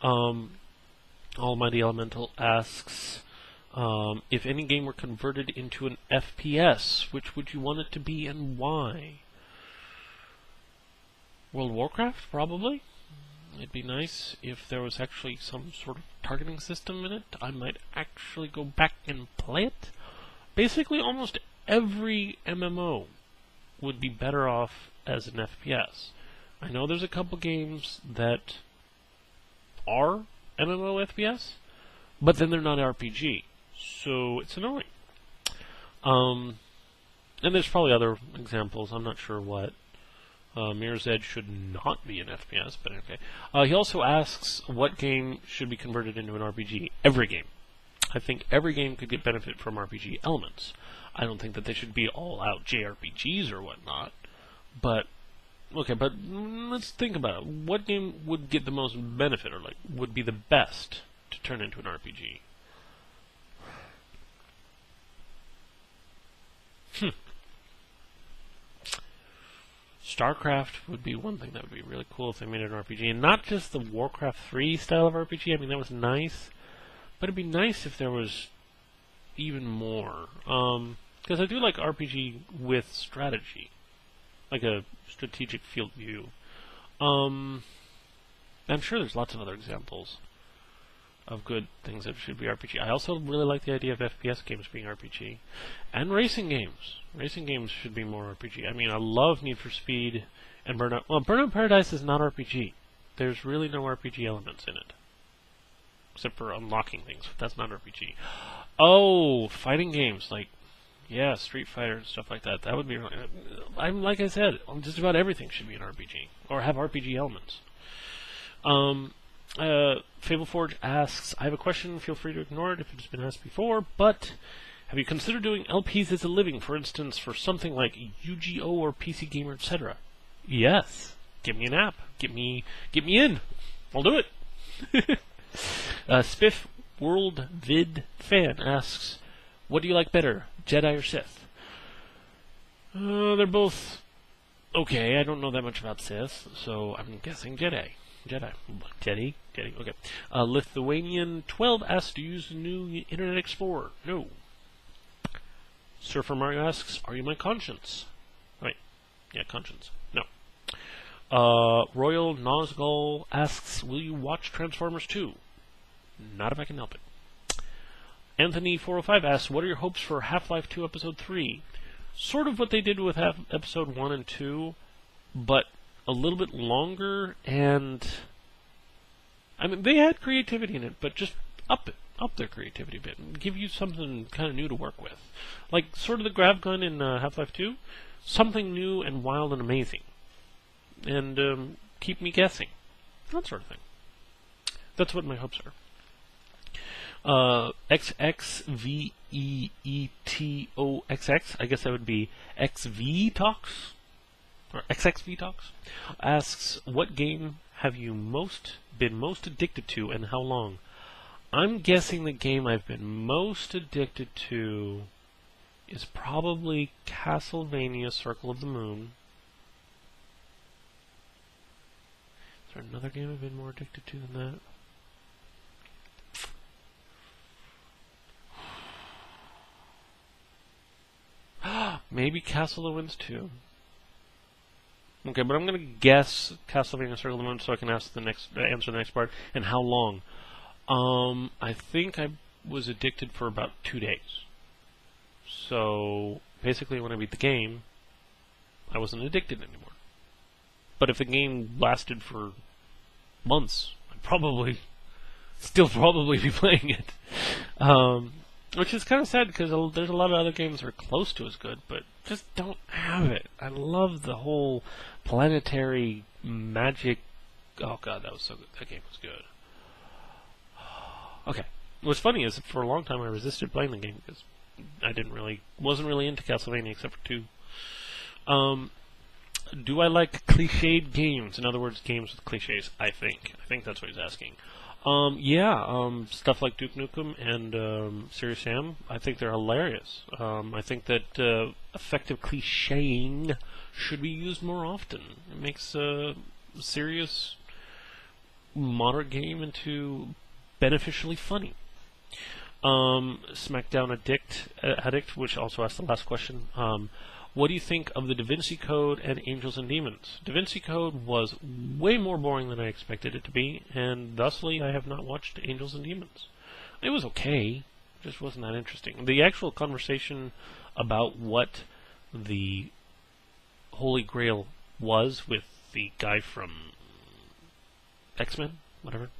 AlmightyElemental asks, if any game were converted into an FPS, which would you want it to be and why? World of Warcraft, probably. It'd be nice if there was actually some sort of targeting system in it. I might actually go back and play it. Basically, almost every MMO would be better off as an FPS. I know there's a couple games that are MMO FPS, but then they're not RPG, so it's annoying. And there's probably other examples, I'm not sure what. Mirror's Edge should not be an FPS, but okay. He also asks, what game should be converted into an RPG? Every game. I think every game could get benefit from RPG elements. I don't think that they should be all-out JRPGs or whatnot, but okay, but let's think about it. What game would get the most benefit, or would be the best to turn into an RPG? StarCraft would be one thing that would be really cool if they made an RPG, and not just the Warcraft 3 style of RPG. I mean, that was nice, but it'd be nice if there was even more. Because I do like RPG with strategy, like a strategic field view. I'm sure there's lots of other examples of good things that should be RPG. I also really like the idea of FPS games being RPG. And racing games. Racing games should be more RPG. I mean, I love Need for Speed and Burnout. Well, Burnout Paradise is not RPG. There's really no RPG elements in it. Except for unlocking things. But that's not RPG. Oh, fighting games. Yeah, Street Fighter and stuff like that. That would be... like I said, just about everything should be an RPG. Or have RPG elements. FableForge asks, I have a question, feel free to ignore it if it's been asked before, but have you considered doing LPs as a living, for instance, for something like UGO or PC Gamer, etc.? Yes. Give me an app. Get me in. I'll do it. spiffworldvidfan asks, what do you like better, Jedi or Sith? They're both okay. I don't know that much about Sith, so I'm guessing Jedi. Jedi? Okay. Lithuanian 12 asks, do you use the new Internet Explorer? No. Surfermario asks, are you my conscience? Right. Yeah, conscience. No. ROYALNOZGUL asks, will you watch Transformers 2? Not if I can help it. Anthony405 asks, what are your hopes for Half-Life 2 Episode 3? Sort of what they did with Episode 1 and 2, but a little bit longer, and I mean, they had creativity in it, but just up their creativity a bit, and give you something kind of new to work with. Like, sort of the grav gun in Half-Life 2, something new and wild and amazing. And keep me guessing. That sort of thing. That's what my hopes are. xXVeEtOXx, I guess that would be xXVeEtOXx? Or xXVeEtOXx, asks, what game have you been most addicted to and how long? I'm guessing the game I've been most addicted to is probably Castlevania Circle of the Moon. Is there another game I've been more addicted to than that? Maybe Castle of the Winds 2. Okay, but I'm going to guess Castlevania Circle of the Moon so I can answer the next part. And how long? I think I was addicted for about 2 days. So, basically when I beat the game, I wasn't addicted anymore. But if the game lasted for months, I'd still probably be playing it. Which is kind of sad because there's a lot of other games that are close to as good, but just don't have it. I love the whole planetary magic. Oh god, that was so good. That game was good. Okay. What's funny is for a long time I resisted playing the game because I wasn't really into Castlevania except for 2. Do I like cliched games? In other words, games with cliches. I think that's what he's asking. Stuff like Duke Nukem and Serious Sam, I think they're hilarious. I think that effective clichéing should be used more often. It makes serious moderate game into beneficially funny. SmackDown Addict, which also asked the last question. What do you think of the Da Vinci Code and Angels and Demons? Da Vinci Code was way more boring than I expected it to be, and thusly I have not watched Angels and Demons. It was okay, just wasn't that interesting. The actual conversation about what the Holy Grail was with the guy from X-Men, whatever,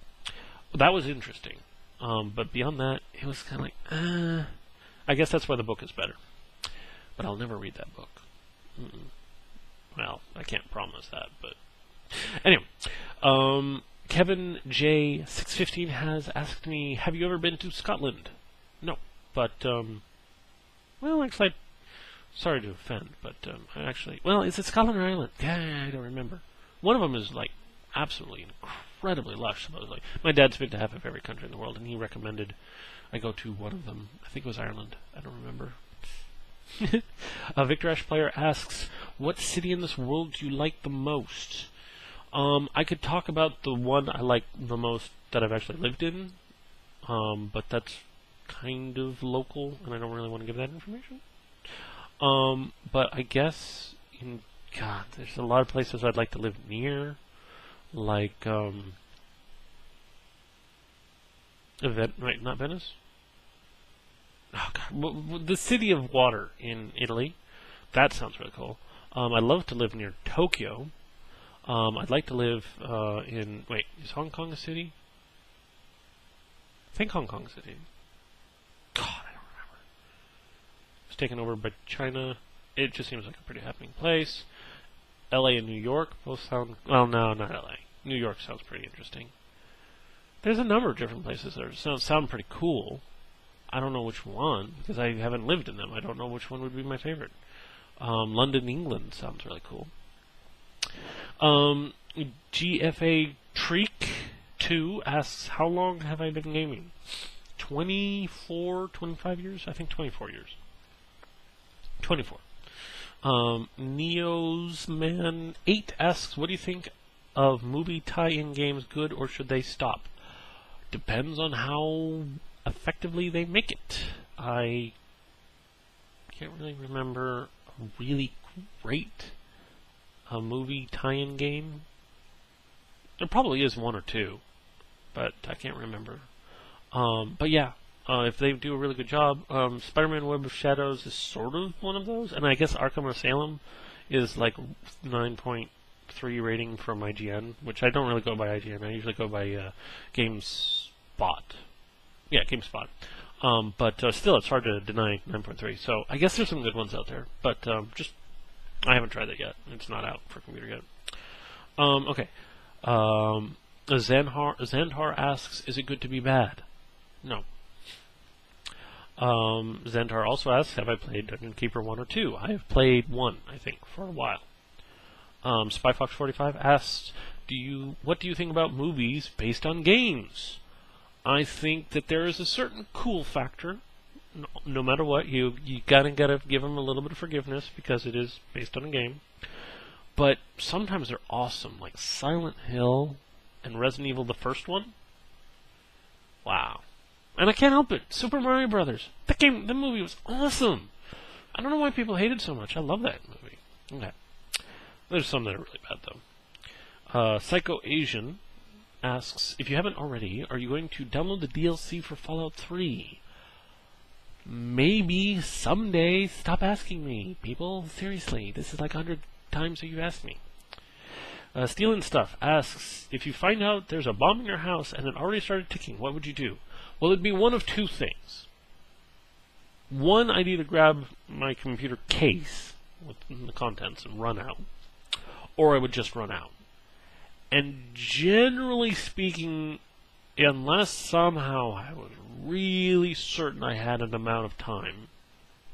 that was interesting. But beyond that, it was kind of like, I guess that's why the book is better. But I'll never read that book. Well, I can't promise that, but... Anyway, Kevin J. 615 has asked me, have you ever been to Scotland? No, but, well, actually, sorry to offend, but, actually, well, is it Scotland or Ireland? Yeah, I don't remember. One of them is, like, absolutely incredibly lush, supposedly. My dad's been to half of every country in the world, and he recommended I go to one of them. I think it was Ireland. I don't remember. Victor Ash Player asks, what city in this world do you like the most? I could talk about the one I like the most that I've actually lived in, but that's kind of local, and I don't really want to give that information. But I guess, God, there's a lot of places I'd like to live near, like, right, not Venice? Oh, God, the City of Water in Italy. That sounds really cool. I'd love to live near Tokyo. I'd like to live in... Wait, is Hong Kong a city? I think Hong Kong's a city. God, I don't remember. It was taken over by China. It just seems like a pretty happening place. LA and New York both sound... Well, no, not LA. New York sounds pretty interesting. There's a number of different places that sound pretty cool. I don't know which one, because I haven't lived in them. I don't know which one would be my favorite. London, England sounds really cool. GFA Treek 2 asks, how long have I been gaming? 24, 25 years? I think 24 years. 24. Neosman 8 asks, what do you think of movie tie-in games, good or should they stop? Depends on how effectively they make it. I can't really remember a really great movie tie-in game. There probably is one or two, but I can't remember. But yeah, if they do a really good job, Spider-Man Web of Shadows is sort of one of those, and I guess Arkham Asylum is like 9.3 rating from IGN, which I don't really go by IGN. I usually go by GameSpot. Yeah, GameSpot. But still, it's hard to deny 9.3. So I guess there's some good ones out there, but just I haven't tried that yet. It's not out for computer yet. Okay. Zandhar asks, is it good to be bad? No. Zandhar also asks, have I played Dungeon Keeper 1 or 2? I have played 1, I think, for a while. SpyFox45 asks, what do you think about movies based on games? I think that there is a certain cool factor. No matter what, you gotta give them a little bit of forgiveness because it is based on a game. But sometimes they're awesome, like Silent Hill and Resident Evil, the first one. Wow. And I can't help it. Super Mario Brothers. The movie was awesome. I don't know why people hate it so much. I love that movie. Okay. There's some that are really bad, though. Psycho Asian asks, if you haven't already, are you going to download the DLC for Fallout 3? Maybe someday. Stop asking me, people. Seriously, this is like 100 times that you asked me. Stealing Stuff asks, if you find out there's a bomb in your house and it already started ticking, what would you do? Well, it'd be one of two things. One, I'd either grab my computer case with the contents and run out, or I would just run out. And generally speaking, unless somehow I was really certain I had an amount of time,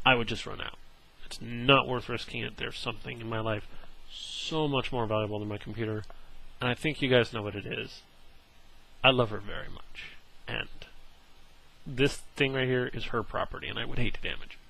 I would just run out. It's not worth risking it. There's something in my life so much more valuable than my computer, and I think you guys know what it is. I love her very much, and this thing right here is her property, and I would hate to damage it.